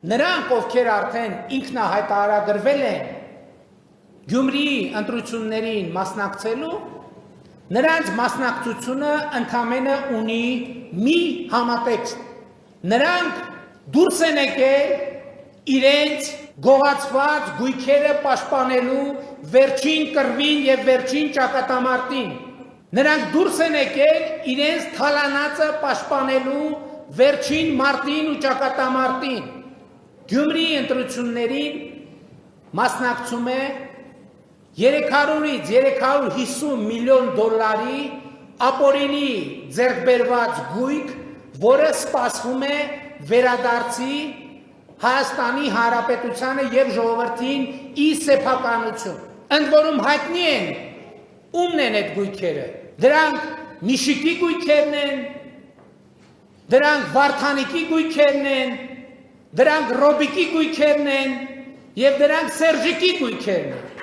Նրանք, ովքեր արդեն ինքնահայտարարագրվել են Գյումրիի ընտրություններին մասնակցելու, նրանց մասնակցությունը ընդամենը ունի մի համատեքստ։ Նրանք դուրս են եկել իրենց գողացված գույքերը պաշտպանելու վերջին կռվին եւ վերջին ճակատամարտին։ Նրանք դուրս են եկել իրենց թալանածը պաշտպանելու վերջին մարտին ու ճակատամարտին։ Գյումրիի ընտրություններին մասնակցում է 300-ից 350 միլիոն դոլարի ապօրինի ձեռքբերված գույք, որը սպասվում է վերադարձի Հայաստանի Հանրապետությանը եւ ժողովրդին ի սեփականություն։ Ընդ որում հայտնի են ումն են այդ գույքերը։ Դրանք Միշիկի գույքերն են, դրանք Վարդանիկի գույքերն են, դրանք Ռոբիկի գույքերն են եւ դրանք Սերժիկի գույքերն են։